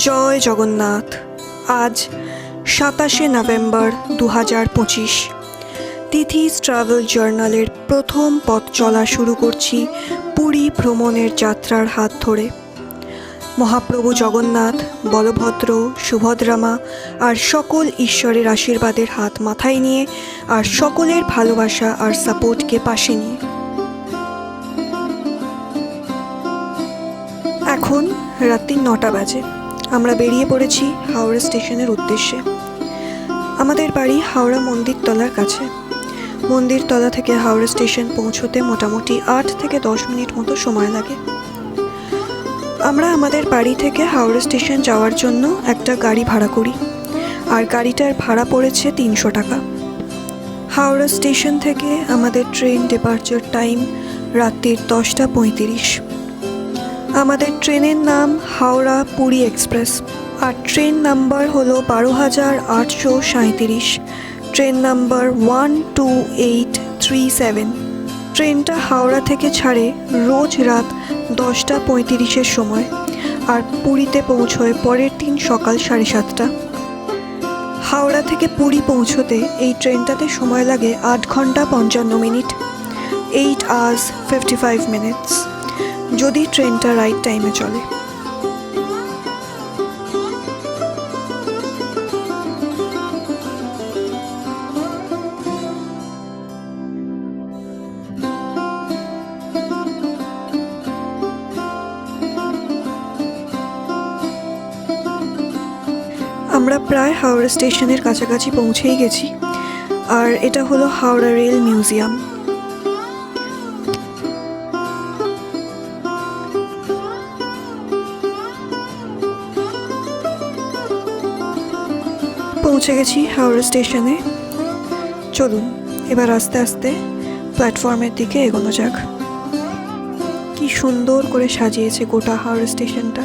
জয় জগন্নাথ। আজ ২৭শে November ২০২৫। তিথিস travel জার্নালের প্রথম পথ চলা শুরু করছি পুরী ভ্রমণের যাত্রার হাত ধরে। মহাপ্রভু জগন্নাথ, বলভদ্র, সুভদ্রামা আর সকল ঈশ্বরের আশীর্বাদের হাত মাথায় নিয়ে আর সকলের ভালোবাসা আর সাপোর্টকে পাশে নিয়ে। এখন রাত্রি ৯টা বাজে। আমরা বেরিয়ে পড়েছি হাওড়া স্টেশনের উদ্দেশ্যে। আমাদের বাড়ি হাওড়া মন্দিরতলার কাছে। মন্দিরতলা থেকে হাওড়া স্টেশন পৌঁছতে মোটামুটি ৮ থেকে ১০ মিনিট মতো সময় লাগে। আমরা আমাদের বাড়ি থেকে হাওড়া স্টেশন যাওয়ার জন্য একটা গাড়ি ভাড়া করি, আর গাড়িটার ভাড়া পড়েছে ৩০০ টাকা। হাওড়া স্টেশন থেকে আমাদের ট্রেন ডিপার্চার টাইম রাত্রির 10টা 35। আমাদের ট্রেনের নাম হাওড়া পুরী এক্সপ্রেস, আর ট্রেন নাম্বার হলো ১২,৮৩৭। Train number 12837। ট্রেনটা হাওড়া থেকে ছাড়ে রোজ রাত 10টা 35-এর সময়, আর পুরীতে পৌঁছয় পরের দিন সকাল 7:30। হাওড়া থেকে পুরী পৌঁছতে এই ট্রেনটাতে সময় লাগে 8 ঘন্টা 55 মিনিট, 8 hours 55 minutes, যদি ট্রেনটা রাইট টাইমে চলে। আমরা প্রায় হাওড়া স্টেশনের কাছাকাছি পৌঁছেই গেছি, আর এটা হলো হাওড়া রেল মিউজিয়াম। পৌঁছে গেছি হাওড়া স্টেশনে। চলুন এবার আস্তে আস্তে প্ল্যাটফর্মের দিকে এগোনো যাক। কি সুন্দর করে সাজিয়েছে গোটা হাওড়া স্টেশনটা।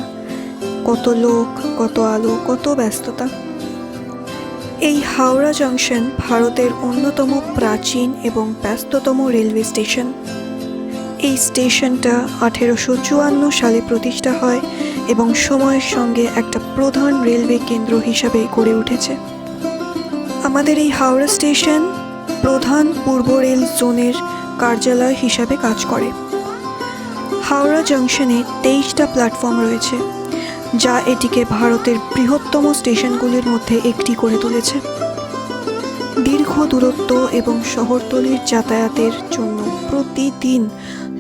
কত লোক, কত আলো, কত ব্যস্ততা। এই হাওড়া জংশন ভারতের অন্যতম প্রাচীন এবং ব্যস্ততম রেলওয়ে স্টেশন। এই স্টেশনটা 1854 সালে প্রতিষ্ঠা হয় এবং সময়ের সঙ্গে একটা প্রধান রেলওয়ে কেন্দ্র হিসাবে গড়ে উঠেছে। আমাদের এই হাওড়া স্টেশন প্রধান পূর্ব রেল জোনের কার্যালয় হিসাবে কাজ করে। হাওড়া জংশনে 23টা প্ল্যাটফর্ম রয়েছে, যা এটিকে ভারতের বৃহত্তম স্টেশনগুলির মধ্যে একটি করে তুলেছে। দীর্ঘ দূরত্ব এবং শহরতলির যাতায়াতের জন্য প্রতিদিন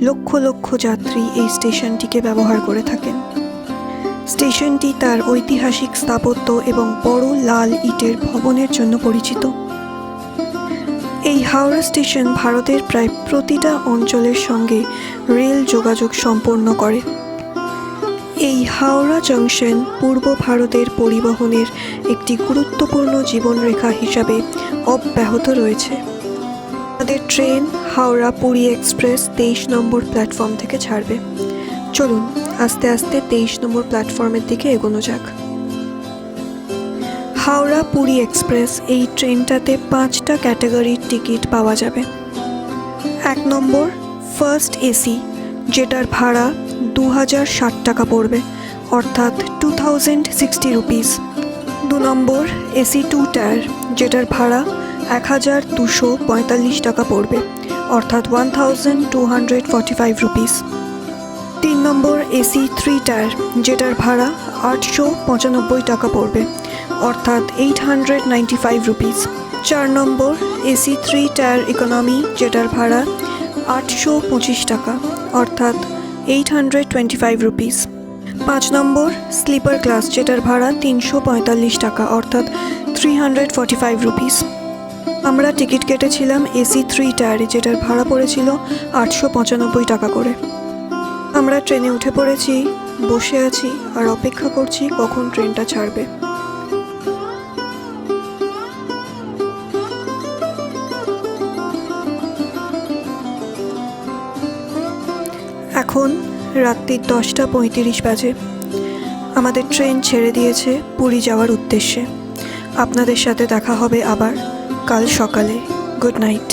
লক্ষ লক্ষ যাত্রী এই স্টেশনটিকে ব্যবহার করে থাকেন। স্টেশনটি তার ঐতিহাসিক স্থাপত্য এবং বড় লাল ইটের ভবনের জন্য পরিচিত। এই হাওড়া স্টেশন ভারতের প্রায় প্রতিটা অঞ্চলের সঙ্গে রেল যোগাযোগ সম্পন্ন করে। এই হাওড়া জংশন পূর্ব ভারতের পরিবহনের একটি গুরুত্বপূর্ণ জীবনরেখা হিসাবে অব্যাহত রয়েছে। আমাদের ট্রেন হাওড়া পুরী এক্সপ্রেস 23 নম্বর প্ল্যাটফর্ম থেকে ছাড়বে। চলুন আস্তে আস্তে 23 নম্বর প্ল্যাটফর্মের দিকে এগোনো যাক। হাওড়া পুরী এক্সপ্রেস এই ট্রেনটাতে 5টা ক্যাটাগরির টিকিট পাওয়া যাবে। 1 নম্বর ফার্স্ট এসি, যেটার ভাড়া 2060 টাকা পড়বে, অর্থাৎ 2060 রুপিস। 2 নম্বর এসি 2 টায়ার, যেটার ভাড়া 1245 টাকা পড়বে, অর্থাৎ 1245 রুপিস। 3 নম্বর এসি 3 টায়ার, যেটার ভাড়া 895 টাকা পড়বে, অর্থাৎ 895 রুপিস। 4 নম্বর এসি 3 টায়ার ইকোনমি, যেটার ভাড়া 825 টাকা, অর্থাৎ 825 রুপিস। 5 নম্বর স্লিপার ক্লাস, যেটার ভাড়া 345 টাকা, অর্থাৎ 345 রুপিস। আমরা টিকিট কেটেছিলাম এসি 3 টায়ারে, যেটার ভাড়া পড়েছিল 895 টাকা করে। আমরা ট্রেনে উঠে পড়েছি, বসে আছি আর অপেক্ষা করছি কখন ট্রেনটা ছাড়বে। এখন রাত্রি 10টা 35 বাজে। আমাদের ট্রেন ছেড়ে দিয়েছে পুরী যাওয়ার উদ্দেশ্যে। আপনাদের সাথে দেখা হবে আবার কাল সকালে। Good night.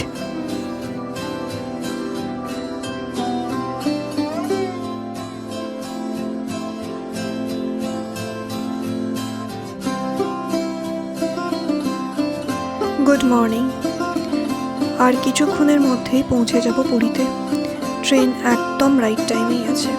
Good morning. আর কিছুক্ষণের মধ্যেই পৌঁছে যাব পুরীতে। ট্রেন একদম রাইট টাইমেই আছে।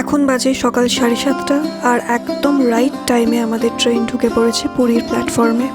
এখন বাজে সকাল 7:30 আর একদম রাইট টাইমে আমাদের ট্রেন ঢুকে পড়েছে পুরীর প্ল্যাটফর্মে।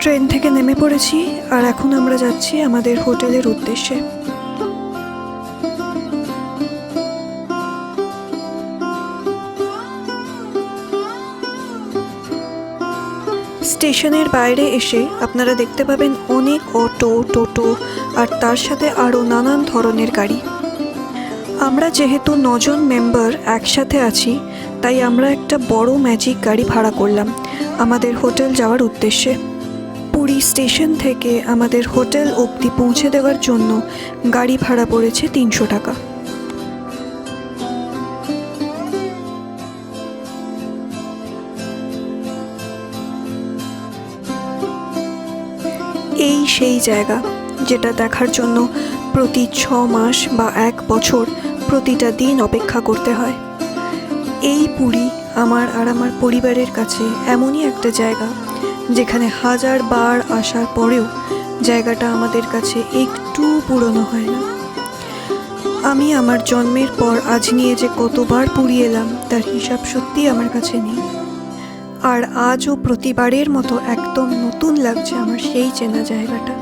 ট্রেন থেকে নেমে পড়েছি আর এখন আমরা যাচ্ছি আমাদের হোটেলের উদ্দেশ্যে। স্টেশনের বাইরে এসে আপনারা দেখতে পাবেন অনেক অটো, টোটো আর তার সাথে আরও নানান ধরনের গাড়ি। আমরা যেহেতু 9 জন মেম্বার একসাথে আছি, তাই আমরা একটা বড় ম্যাজিক গাড়ি ভাড়া করলাম আমাদের হোটেল যাওয়ার উদ্দেশ্যে। পুরী স্টেশন থেকে আমাদের হোটেল অবধি পৌঁছে দেওয়ার জন্য গাড়ি ভাড়া পড়েছে 300 টাকা। এই সেই জায়গা যেটা দেখার জন্য প্রতি 6 মাস বা 1 বছর প্রতিটা দিন অপেক্ষা করতে হয়। এই পুরী আমার আর আমার পরিবারের কাছে এমনই একটা জায়গা যেখানে 1000 বার আসার পরেও জায়গাটা আমাদের কাছে একটু পুরনো হয় না। আমি আমার জন্মের পর আজ নিয়ে যে কতবার পুরী এলাম তার হিসাব সত্যি আমার কাছে নেই। আর আজও প্রতিবারের মতো একদম নতুন লাগছে আমার সেই চেনা জায়গাটা।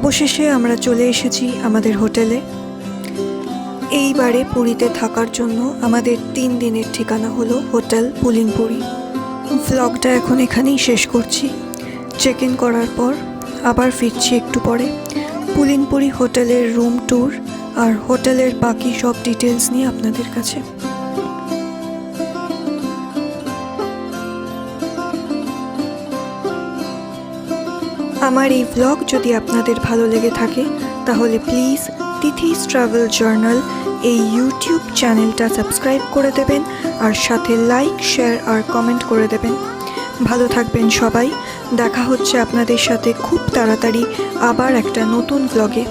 অবশেষে আমরা চলে এসেছি আমাদের হোটেলে। এইবারে পুরীতে থাকার জন্য আমাদের 3 দিনের ঠিকানা হলো হোটেল পুলিনপুরি। ভ্লগটা এখন এখানেই শেষ করছি। চেক ইন করার পর আবার ফিরছি একটু পরে পুলিনপুরি হোটেলের রুম ট্যুর আর হোটেলের বাকি সব ডিটেলস নিয়ে আপনাদের কাছে। আমার এই ভ্লগ যদি আপনাদের ভালো লেগে থাকে তাহলে প্লিজ তিথিস ট্রাভেল জার্নাল এই ইউটিউব চ্যানেলটা সাবস্ক্রাইব করে দেবেন আর সাথে লাইক, শেয়ার আর কমেন্ট করে দেবেন। ভালো থাকবেন সবাই। দেখা হচ্ছে আপনাদের সাথে খুব তাড়াতাড়ি আবার একটা নতুন ভ্লগে।